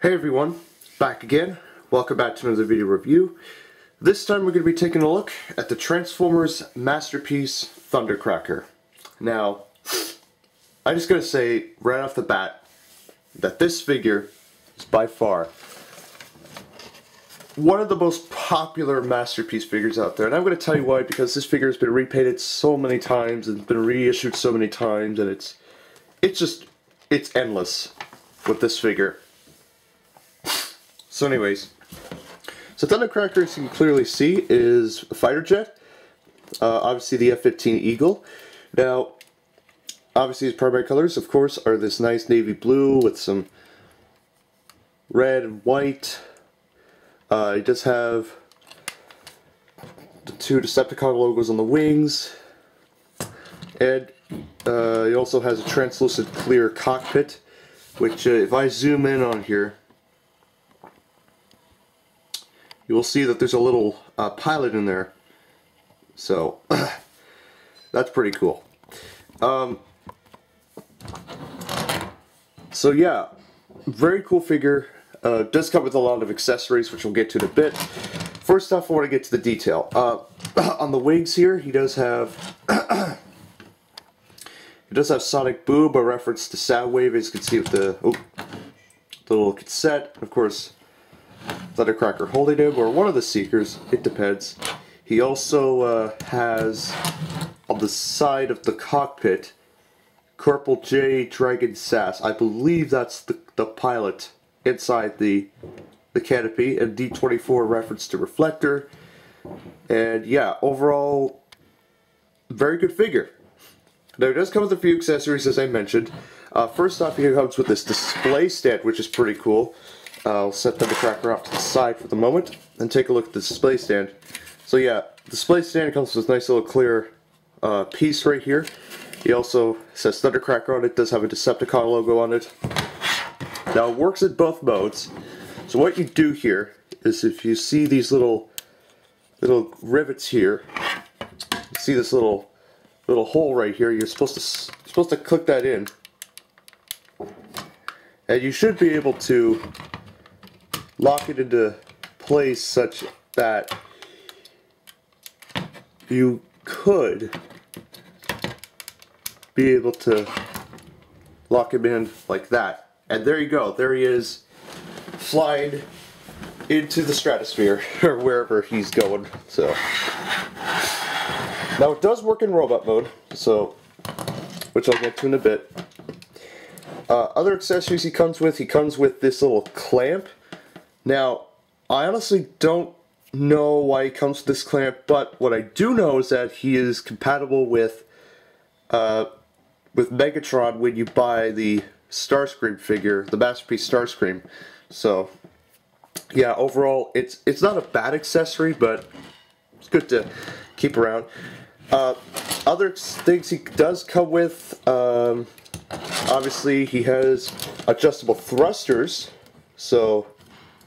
Hey everyone, back again. Welcome back to another video review. This time we're going to be taking a look at the Transformers MasterPiece ThunderCracker. Now, I'm just going to say right off the bat that this figure is by far one of the most popular MasterPiece figures out there. And I'm going to tell you why, because this figure has been repainted so many times and been reissued so many times, and it's endless with this figure. So anyways, so ThunderCracker, as you can clearly see, is a fighter jet. Obviously the F-15 Eagle. Now, obviously his primary colors, of course, are this nice navy blue with some red and white. He does have the two Decepticon logos on the wings. And he also has a translucent clear cockpit, which if I zoom in on here, you will see that there's a little pilot in there. So, that's pretty cool. So yeah, very cool figure. Does come with a lot of accessories, which we'll get to in a bit. First off, I want to get to the detail. On the wings here, he does have Sonic Boom, a reference to Soundwave, as you can see with the little cassette. Of course, ThunderCracker holding him, or one of the Seekers, it depends. He also has, on the side of the cockpit, Corporal J. Dragon Sass. I believe that's the pilot inside the canopy, and D24 reference to Reflector. And yeah, overall, very good figure. Now, it does come with a few accessories, as I mentioned. First off, he comes with this display stand, which is pretty cool. I'll set ThunderCracker off to the side for the moment and take a look at the display stand. So yeah, display stand comes with this nice little clear piece right here. He also says ThunderCracker on it, does have a Decepticon logo on it. Now it works in both modes. So what you do here is, if you see these little rivets here, you see this little hole right here, you're supposed to click that in. And you should be able to lock it into place such that you could be able to lock him in like that. And there you go, there he is, flying into the stratosphere, or wherever he's going. So now it does work in robot mode, so, which I'll get to in a bit. Other accessories he comes with this little clamp. Now, I honestly don't know why he comes with this clamp, but what I do know is that he is compatible with Megatron when you buy the Starscream figure, the MasterPiece Starscream. So, yeah, overall, it's not a bad accessory, but it's good to keep around. Other things he does come with, obviously he has adjustable thrusters, so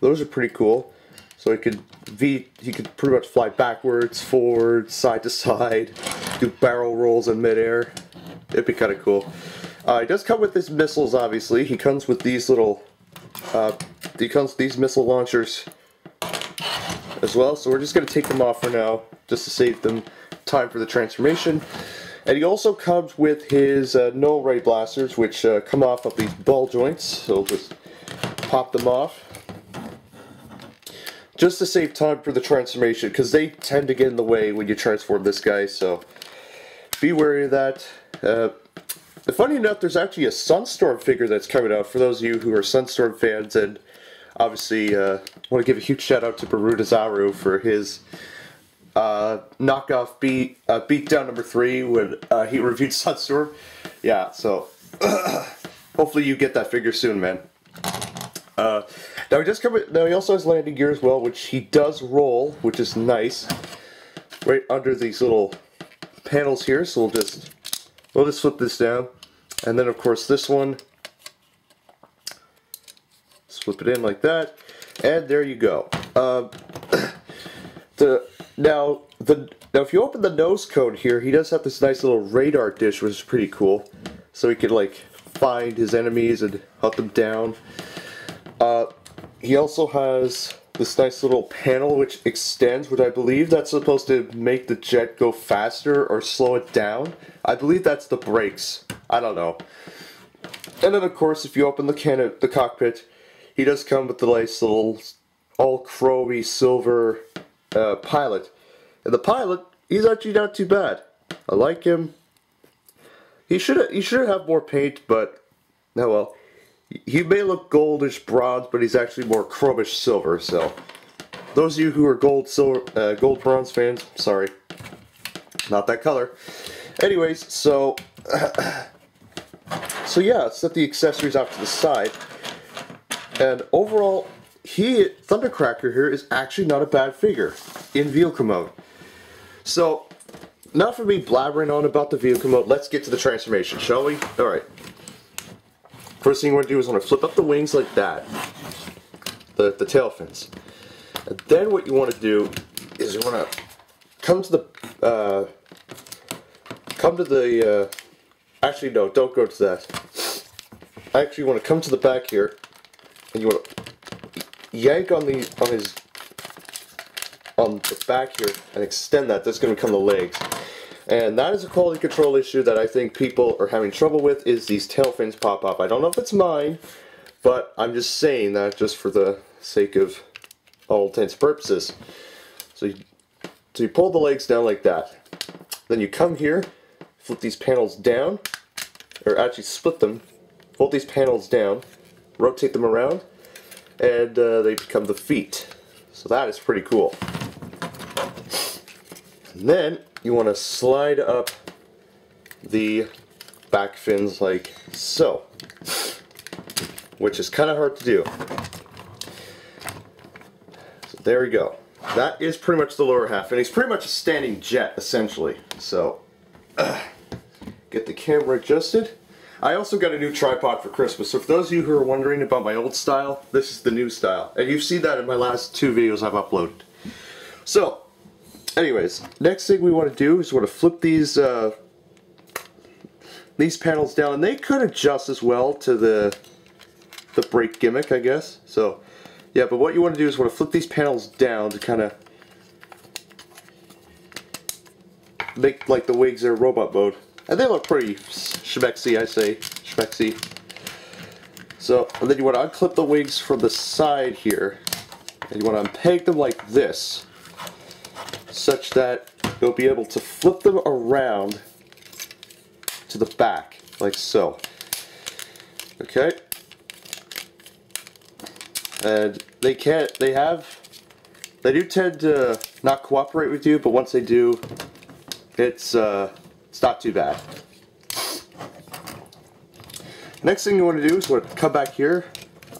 those are pretty cool. So he could pretty much fly backwards, forward, side to side, do barrel rolls in midair. It'd be kind of cool. He does come with his missiles, obviously. He comes with these little, these missile launchers as well. So we're just going to take them off for now, just to save them time for the transformation. And he also comes with his null ray blasters, which come off of these ball joints. So we'll just pop them off, just to save time for the transformation, because they tend to get in the way when you transform this guy, so be wary of that. Funny enough, there's actually a Sunstorm figure that's coming out, for those of you who are Sunstorm fans, and obviously I want to give a huge shout out to Barudazaru for his knockoff beatdown number 3 when he reviewed Sunstorm. Yeah, so hopefully you get that figure soon, man. Now he also has landing gear as well, which he does roll, which is nice, right under these little panels here. So we'll just flip this down, and then of course this one, slip it in like that, and there you go. Now if you open the nose cone here, he does have this nice little radar dish, which is pretty cool. So he can like find his enemies and hunt them down. he also has this nice little panel which extends, which I believe that's supposed to make the jet go faster or slow it down. I believe that's the brakes. I don't know. And then of course, if you open the cockpit, he does come with the nice little all chromy silver pilot. And the pilot, he's actually not too bad. I like him. He should have more paint, but oh well. He may look goldish bronze, but he's actually more chromish silver. So, those of you who are gold bronze fans, sorry, not that color. Anyways, so yeah, set the accessories off to the side, and overall, ThunderCracker here is actually not a bad figure in vehicle mode. So, not for me blabbering on about the vehicle mode. Let's get to the transformation, shall we? All right. First thing you want to do is want to flip up the wings like that, the tail fins, and then what you want to do is you want to come to the actually no, don't go to that. Actually, you want to come to the back here, and you want to yank on the back here and extend that. That's going to become the legs. And that is a quality control issue that I think people are having trouble with, is these tail fins pop up. I don't know if it's mine, but I'm just saying that just for the sake of all intents and purposes. So you pull the legs down like that. Then you come here, flip these panels down, or actually split them, fold these panels down, rotate them around, and they become the feet. So that is pretty cool. And then you want to slide up the back fins like so, which is kind of hard to do. So there we go. That is pretty much the lower half, and he's pretty much a standing jet essentially. So get the camera adjusted. I also got a new tripod for Christmas, so for those of you who are wondering about my old style, this is the new style, and you've seen that in my last 2 videos I've uploaded. So anyways, next thing we want to do is want to flip these panels down, and they could adjust as well to the brake gimmick, I guess. So yeah, but what you want to do is want to flip these panels down to kind of make like the wings are robot mode, and they look pretty schmexy, I say schmexy. So, and then you want to unclip the wings from the side here, and you want to unpeg them like this, such that you'll be able to flip them around to the back, like so. Okay? And they do tend to not cooperate with you, but once they do, it's not too bad. Next thing you want to do is come back here,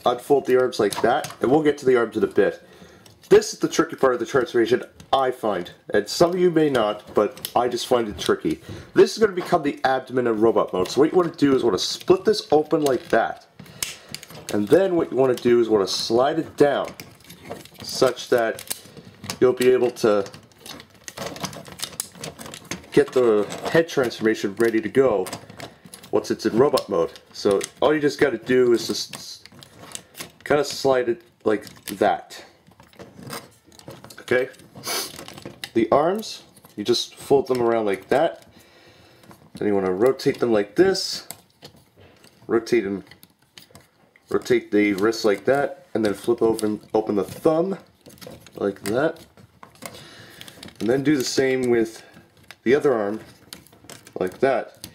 unfold the arms like that, and we'll get to the arms in a bit. This is the tricky part of the transformation, I find, and some of you may not, but I just find it tricky. This is going to become the abdomen in robot mode, so what you want to do is want to split this open like that, and then what you want to do is want to slide it down, such that you'll be able to get the head transformation ready to go once it's in robot mode. So all you just got to do is just kind of slide it like that. Okay? The arms, you just fold them around like that. Then you want to rotate them like this. Rotate the wrist like that, and then flip open the thumb like that. And then do the same with the other arm like that.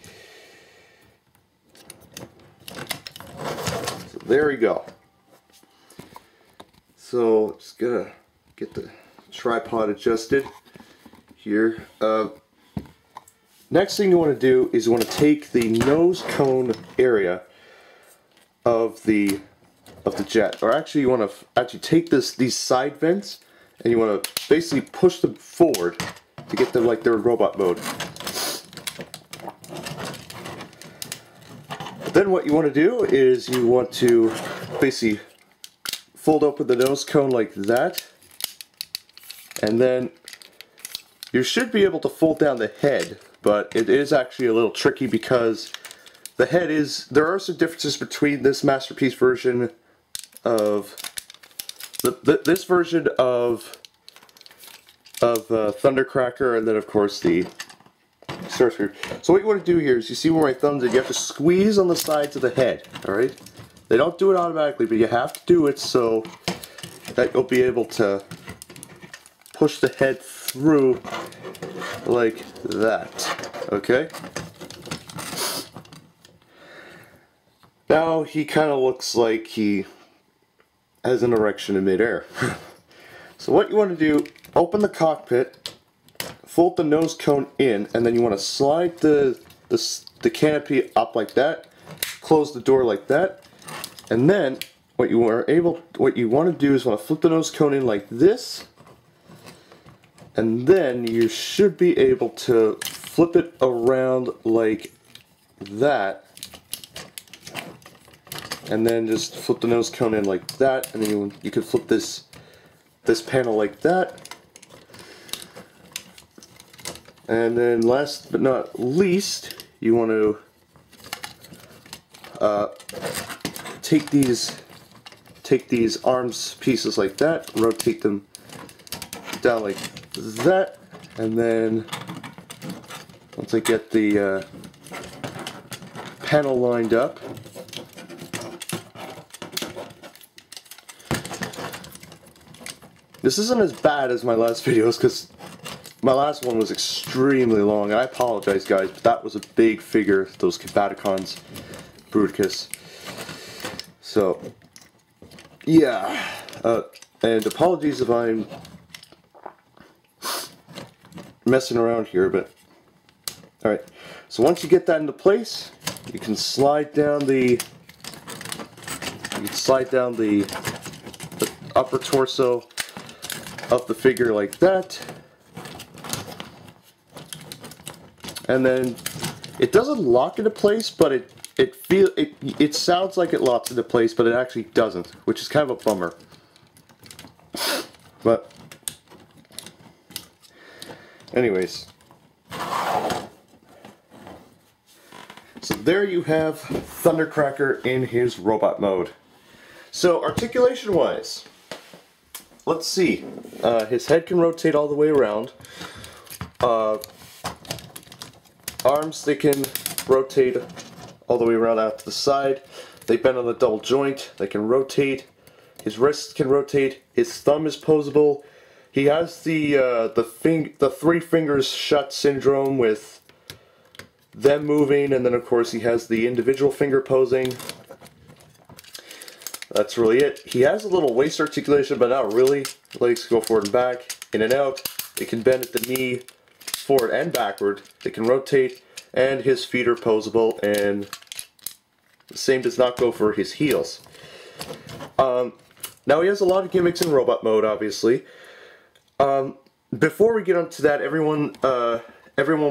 So there we go. So just gotta get the tripod adjusted here. Next thing you want to do is you want to take the nose cone area of the jet, or actually you want to take these side vents, and you want to basically push them forward to get them like they're in robot mode. But then what you want to do is you want to basically fold open the nose cone like that, and then you should be able to fold down the head, but it is actually a little tricky because the head is, there are some differences between this MasterPiece version of this version of ThunderCracker, and then of course the star screw. So what you want to do here is, you see where my thumb's at, you have to squeeze on the sides of the head, alright? They don't do it automatically, but you have to do it so that you'll be able to push the head through like that, okay? Now he kind of looks like he has an erection in midair. So what you want to do, open the cockpit, fold the nose cone in, and then you want to slide the canopy up like that, close the door like that, and then what you want to do is want to flip the nose cone in like this, and then you should be able to flip it around like that, and then just flip the nose cone in like that, and then you can flip this panel like that. And then last but not least, you want to take these arms pieces like that, rotate them down like that, and then once I get the panel lined up, this isn't as bad as my last videos because my last one was extremely long. I apologize, guys, but that was a big figure, those Combaticons Bruticus. So, yeah, and apologies if I'm messing around here, but alright. So once you get that into place, you can slide down the upper torso of the figure like that, and then it doesn't lock into place, but it sounds like it locks into place, but it actually doesn't, which is kind of a bummer. But anyways, so there you have ThunderCracker in his robot mode. So articulation wise, let's see, his head can rotate all the way around. Arms, they can rotate all the way around out to the side. They bend on the double joint. They can rotate. His wrists can rotate. His thumb is posable. He has the three fingers shut syndrome with them moving, and then of course he has the individual finger posing. That's really it. He has a little waist articulation, but not really. Legs go forward and back, in and out. It can bend at the knee, forward and backward. They can rotate, and his feet are posable, and the same does not go for his heels. Now he has a lot of gimmicks in robot mode, obviously. Before we get onto that, everyone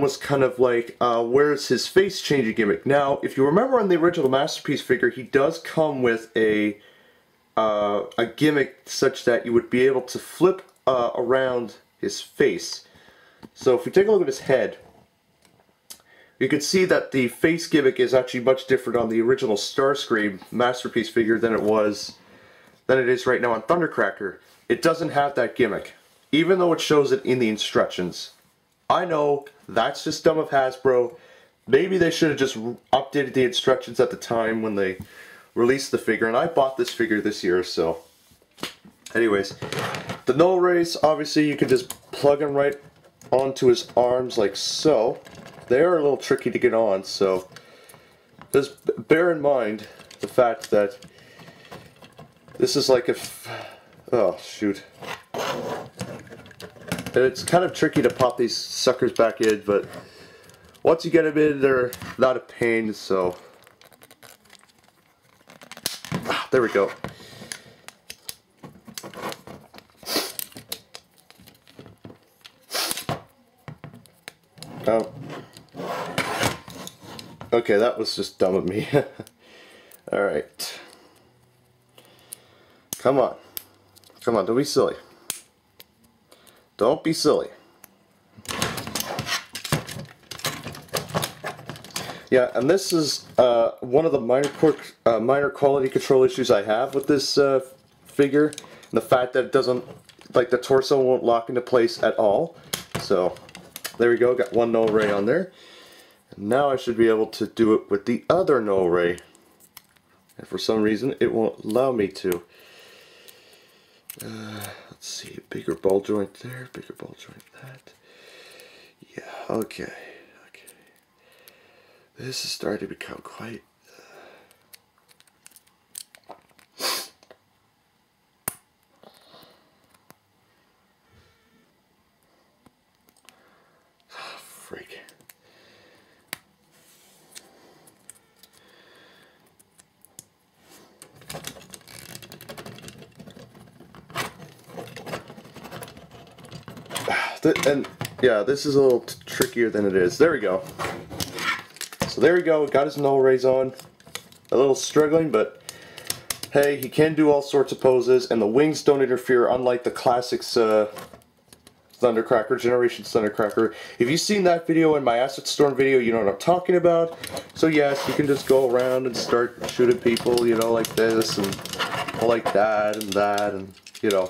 was kind of like, where's his face changing gimmick? Now, if you remember on the original MasterPiece figure, he does come with a gimmick such that you would be able to flip around his face. So if we take a look at his head, you can see that the face gimmick is actually much different on the original Starscream MasterPiece figure than it is right now on ThunderCracker. It doesn't have that gimmick, even though it shows it in the instructions. I know, that's just dumb of Hasbro. Maybe they should have just updated the instructions at the time when they released the figure, and I bought this figure this year, so. Anyways, the null rays, obviously you can just plug them right onto his arms like so. They are a little tricky to get on, so just bear in mind the fact that this is like oh shoot. It's kind of tricky to pop these suckers back in, but once you get them in, they're not a pain, so. There we go. Oh. Okay, that was just dumb of me. Alright. Come on. Come on, don't be silly. Don't be silly. Yeah, and this is one of the minor quality control issues I have with this figure. The fact that it doesn't, like the torso won't lock into place at all. So there we go, got one null ray on there. And now I should be able to do it with the other null ray. And for some reason it won't allow me to. Let's see, bigger ball joint there, bigger ball joint that. Yeah, okay. This is starting to become quite... Freak. And yeah, this is a little trickier than it is. There we go. So there we go, got his null rays on. A little struggling, but hey, he can do all sorts of poses, and the wings don't interfere, unlike the classics ThunderCracker, Generations ThunderCracker. If you've seen that video and my Acid Storm video, you know what I'm talking about. So yes, you can just go around and start shooting people, you know, like this, and like that, and you know.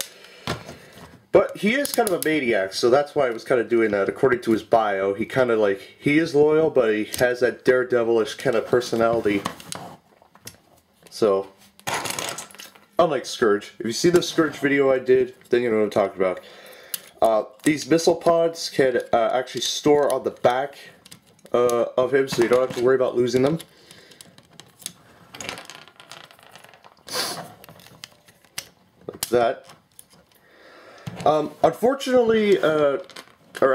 But he is kind of a maniac, so that's why I was kind of doing that. According to his bio, he kind of like, he is loyal, but he has that daredevilish kind of personality. So, unlike Scourge. If you see the Scourge video I did, then you know what I'm talking about. These missile pods can actually store on the back of him, so you don't have to worry about losing them. Like that. Unfortunately, or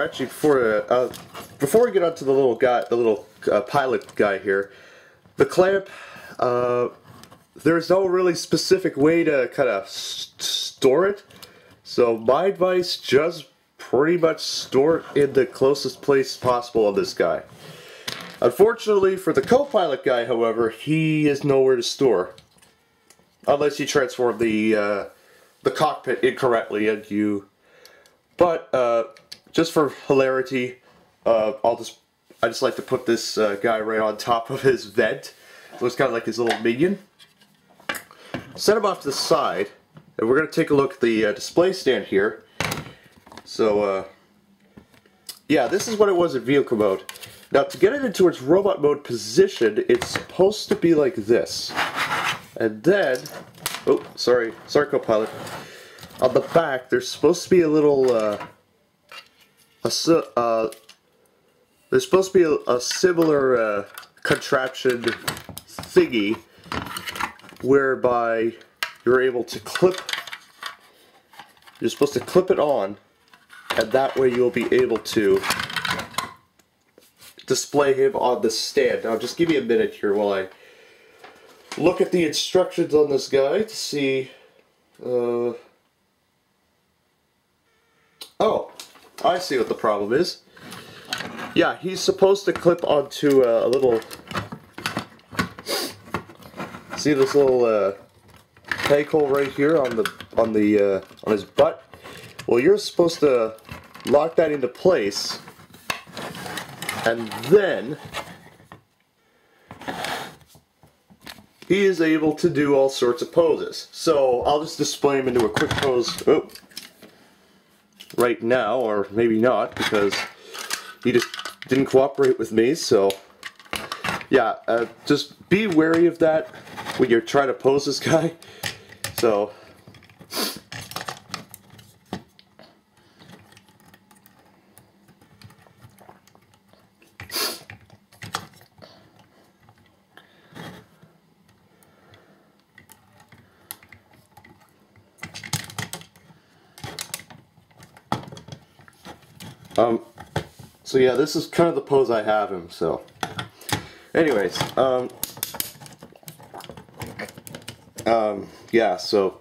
actually before we get on to the little guy, the little pilot guy here, the clamp, there's no really specific way to kind of store it. So my advice, just pretty much store it in the closest place possible on this guy. Unfortunately for the co-pilot guy, however, he is nowhere to store. Unless you transform the cockpit incorrectly and you... But, just for hilarity, I just like to put this guy right on top of his vent. So it's kind of like his little minion. Set him off to the side, and we're going to take a look at the display stand here. So, yeah, this is what it was in vehicle mode. Now, to get it into its robot mode position, it's supposed to be like this. And then, oh, sorry co-pilot. On the back, there's supposed to be a little, there's supposed to be a similar contraption thingy whereby you're able to you're supposed to clip it on, and that way you'll be able to display him on the stand. Now just give me a minute here while I look at the instructions on this guy to see, oh, I see what the problem is. Yeah, he's supposed to clip onto a little... See this little peg hole right here on his butt? Well, you're supposed to lock that into place, and then he is able to do all sorts of poses. So I'll just display him into a quick pose. Oh. Right now, or maybe not, because he just didn't cooperate with me. So yeah, just be wary of that when you're trying to pose this guy. So so yeah, this is kind of the pose I have him, so. Anyways, yeah, so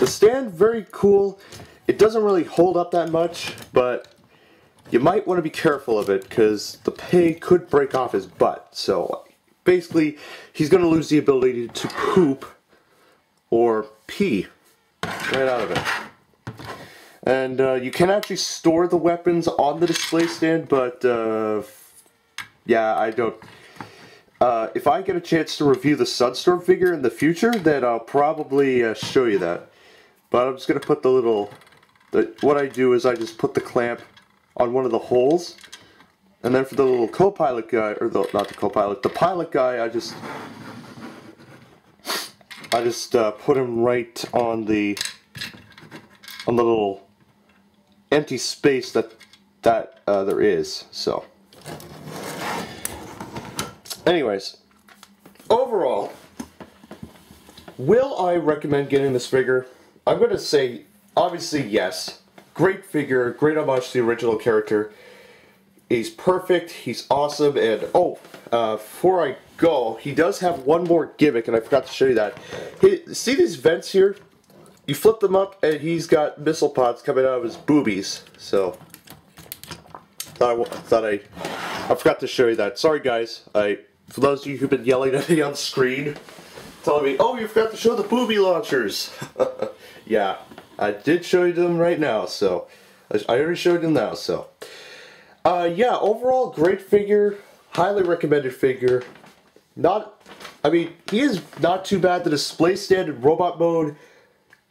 the stand, very cool. It doesn't really hold up that much, but you might want to be careful of it because the peg could break off his butt. So basically, he's going to lose the ability to poop or pee right out of it. And you can actually store the weapons on the display stand, but yeah, I don't. If I get a chance to review the Sunstorm figure in the future, then I'll probably show you that. But I'm just going to put the little, what I do is I just put the clamp on one of the holes, and then for the little co-pilot guy, or not the co-pilot, the pilot guy, I just put him right on the little empty space that there is. So, anyways, overall, will I recommend getting this figure? I'm going to say, obviously, yes. Great figure, great homage to the original character. He's perfect, he's awesome, and before I go, he does have one more gimmick, and I forgot to show you that. See these vents here? You flip them up, and he's got missile pods coming out of his boobies. So, I forgot to show you that. Sorry, guys. For those of you who've been yelling at me on the screen, telling me, "Oh, you forgot to show the booby launchers." Yeah, I did show you them right now. So, I already showed them now. So, yeah, overall, great figure. Highly recommended figure. He is not too bad. The display stand in robot mode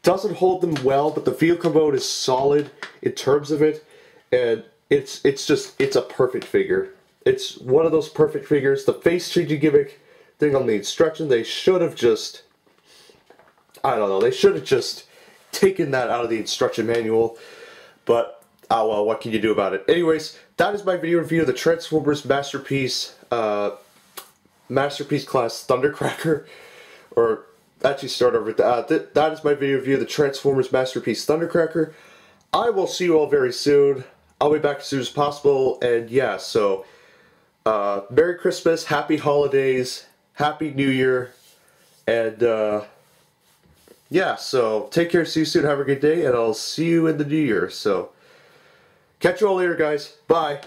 doesn't hold them well, but the vehicle mode is solid in terms of it, and it's a perfect figure. It's one of those perfect figures. The face changing gimmick thing on the instruction, they should have just, I don't know, they should have just taken that out of the instruction manual, but oh well, what can you do about it? Anyways, that is my video review of the Transformers MasterPiece class ThunderCracker, or actually start over. That is my video review of the Transformers MasterPiece ThunderCracker. I will see you all very soon. I'll be back as soon as possible, and yeah, so Merry Christmas, Happy Holidays, Happy New Year, and yeah, so take care, see you soon, have a good day, and I'll see you in the new year. So catch you all later, guys. Bye.